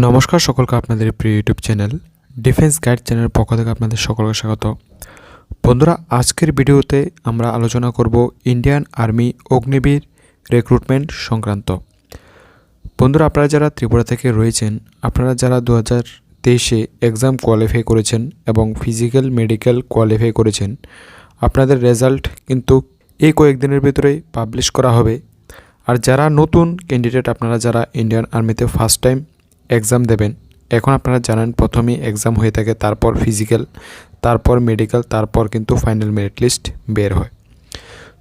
নমস্কার সকলকে আপনাদের প্রিয় ইউটিউব চ্যানেল ডিফেন্স গাইড চ্যানেলের পক্ষ থেকে আপনাদের সকলকে স্বাগত। বন্ধুরা, আজকের ভিডিওতে আমরা আলোচনা করব ইন্ডিয়ান আর্মি অগ্নিবীর রিক্রুটমেন্ট সংক্রান্ত। বন্ধুরা, আপনারা যারা ত্রিপুরা থেকে রয়েছেন, আপনারা যারা 2023-এ এক্সাম কোয়ালিফাই করেছেন এবং ফিজিক্যাল মেডিকেল কোয়ালিফাই করেছেন, আপনাদের রেজাল্ট কিন্তু এই কয়েকদিনের ভিতরেই পাবলিশ করা হবে। আর যারা নতুন ক্যান্ডিডেট, আপনারা যারা ইন্ডিয়ান আর্মিতে ফার্স্ট টাইম এক্সাম দেবেন, এখন আপনারা জানেন প্রথমেই এক্সাম হয়ে থাকে, তারপর ফিজিক্যাল, তারপর মেডিকেল, তারপর কিন্তু ফাইনাল মেরিট লিস্ট বের হয়।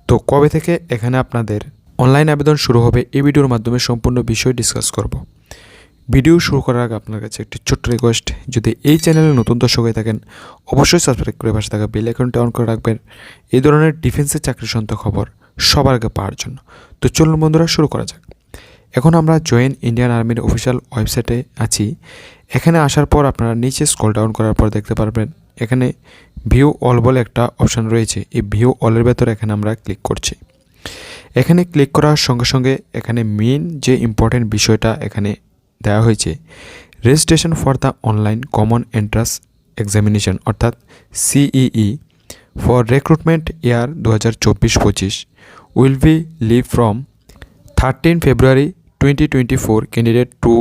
তো কবে থেকে এখানে আপনাদের অনলাইন আবেদন শুরু হবে, এই ভিডিওর মাধ্যমে সম্পূর্ণ বিষয় ডিসকাস করব। ভিডিও শুরু করার আগে আপনার কাছে একটি ছোট্ট রিকোয়েস্ট, যদি এই চ্যানেলে নতুন দর্শক হয়ে থাকেন অবশ্যই সাবস্ক্রাইব করে পাশে থাকা বেল আইকনটি অন করে রাখবেন এই ধরনের ডিফেন্সের চাকরি সংক্রান্ত খবর সবার আগে পাওয়ার জন্য। তো চলুন বন্ধুরা, শুরু করা যাক। এখন আমরা জয়েন ইন্ডিয়ান আর্মির অফিসিয়াল ওয়েবসাইটে আছি। এখানে আসার পর আপনারা নিচে স্ক্রল ডাউন করার পর দেখতে পারবেন এখানে ভিউ অল বলে একটা অপশান রয়েছে। এই ভিউ অলের ভেতরে এখানে আমরা ক্লিক করছি। এখানে ক্লিক করার সঙ্গে সঙ্গে এখানে মেইন যে ইম্পর্টেন্ট বিষয়টা এখানে দেওয়া হয়েছে, registration for the online common entrance examination অর্থাৎ CEE for recruitment year 2024-25 will be live from 13 February 2024 candidate to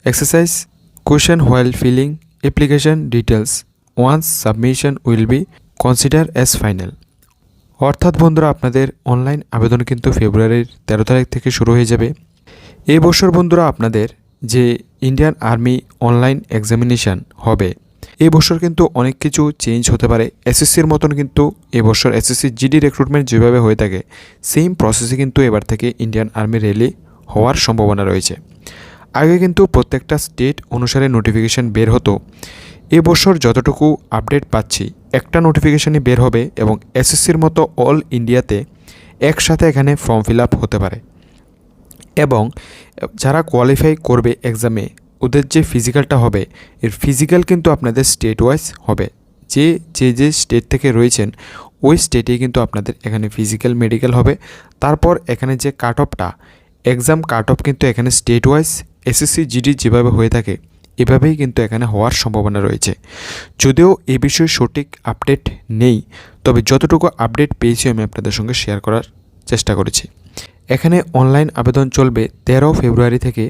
exercise question while filling application details. Once submission will be considered as final. অর্থাৎ বন্ধুরা, আপনাদের online আবেদন কিন্তু ফেব্রুয়ারির 13 তারিখ থেকে শুরু হয়ে যাবে। এই বছর বন্ধুরা আপনাদের যে ইন্ডিয়ান আর্মি অনলাইন এক্সামিনেশান হবে, এই বছর কিন্তু অনেক কিছু চেঞ্জ হতে পারে। SSCর মতন কিন্তু এবছর SSC GD রিক্রুটমেন্ট যেভাবে হয়ে থাকে সেম প্রসেসে কিন্তু এবার থেকে ইন্ডিয়ান আর্মি র্যালি হওয়ার সম্ভাবনা রয়েছে। আগে কিন্তু প্রত্যেকটা স্টেট অনুসারে নোটিফিকেশান বের হতো। এবছর যতটুকু আপডেট পাচ্ছি, একটা নোটিফিকেশানই বের হবে এবং SSCর মতো অল ইন্ডিয়াতে একসাথে এখানে ফর্ম ফিল আপ হতে পারে। এবং যারা কোয়ালিফাই করবে এক্সামে, ওদের যে ফিজিক্যালটা হবে, এর ফিজিক্যাল কিন্তু আপনাদের স্টেট ওয়াইজ হবে। যে স্টেট থেকে রয়েছেন ওই স্টেটেই কিন্তু আপনাদের এখানে ফিজিক্যাল মেডিকেল হবে। তারপর এখানে যে কাট অফটা, এক্সাম কাট অফ কিন্তু এখানে স্টেট ওয়াইজ SSC GD যেভাবে হয়ে থাকে এভাবেই কিন্তু এখানে হওয়ার সম্ভাবনা রয়েছে। যদিও এই বিষয়ে সঠিক আপডেট নেই, তবে যতটুকু আপডেট পেয়েছি আমি আপনাদের সঙ্গে শেয়ার করার চেষ্টা করেছি। এখানে অনলাইন আবেদন চলবে 13 ফেব্রুয়ারি থেকে।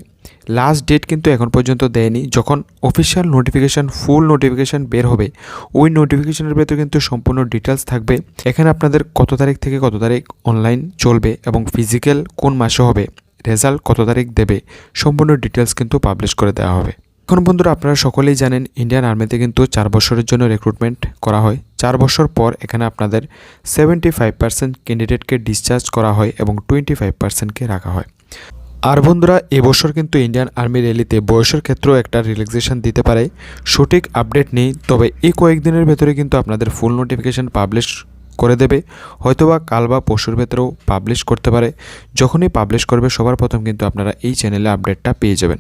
লাস্ট ডেট কিন্তু এখন পর্যন্ত দেয়নি। যখন অফিসিয়াল নোটিফিকেশান, ফুল নোটিফিকেশান বের হবে, ওই নোটিফিকেশানের ভেতরে কিন্তু সম্পূর্ণ ডিটেলস থাকবে। এখানে আপনাদের কত তারিখ থেকে কত তারিখ অনলাইন চলবে এবং ফিজিক্যাল কোন মাসে হবে, রেজাল্ট কত তারিখ দেবে, সম্পূর্ণ ডিটেলস কিন্তু পাবলিশ করে দেওয়া হবে। এখন বন্ধুরা, আপনারা সকলেই জানেন ইন্ডিয়ান আর্মিতে কিন্তু 4 বছরের জন্য রিক্রুটমেন্ট করা হয়। 4 বছর পর এখানে আপনাদের 75% ক্যান্ডিডেটকে ডিসচার্জ করা হয় এবং 25%কে রাখা হয়। আর বন্ধুরা, এবছর কিন্তু ইন্ডিয়ান আর্মি র্যালিতে বয়সের ক্ষেত্রেও একটা রিল্যাক্সেশন দিতে পারে। সঠিক আপডেট নেই, তবে এই কয়েকদিনের ভেতরে কিন্তু আপনাদের ফুল নোটিফিকেশান পাবলিশ করে দেবে। হয়তোবা কাল বা পরশুর ভেতরেও পাবলিশ করতে পারে। যখনই পাবলিশ করবে সবার প্রথম কিন্তু আপনারা এই চ্যানেলে আপডেটটা পেয়ে যাবেন।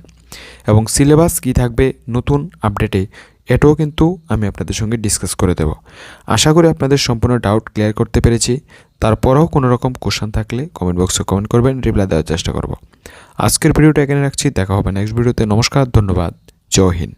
এবং সিলেবাস কী থাকবে নতুন আপডেটে, এটাও কিন্তু আমি আপনাদের সঙ্গে ডিসকাস করে দেব। আশা করি আপনাদের সম্পূর্ণ ডাউট ক্লিয়ার করতে পেরেছি। তারপরেও কোনো রকম কোশ্চেন থাকলে কমেন্ট বক্সে কমেন্ট করবেন, রিপ্লাই দেওয়ার চেষ্টা করব। আজকের ভিডিওটা এখানে রাখছি, দেখা হবে নেক্সট ভিডিওতে। নমস্কার, ধন্যবাদ, জয় হিন্দ।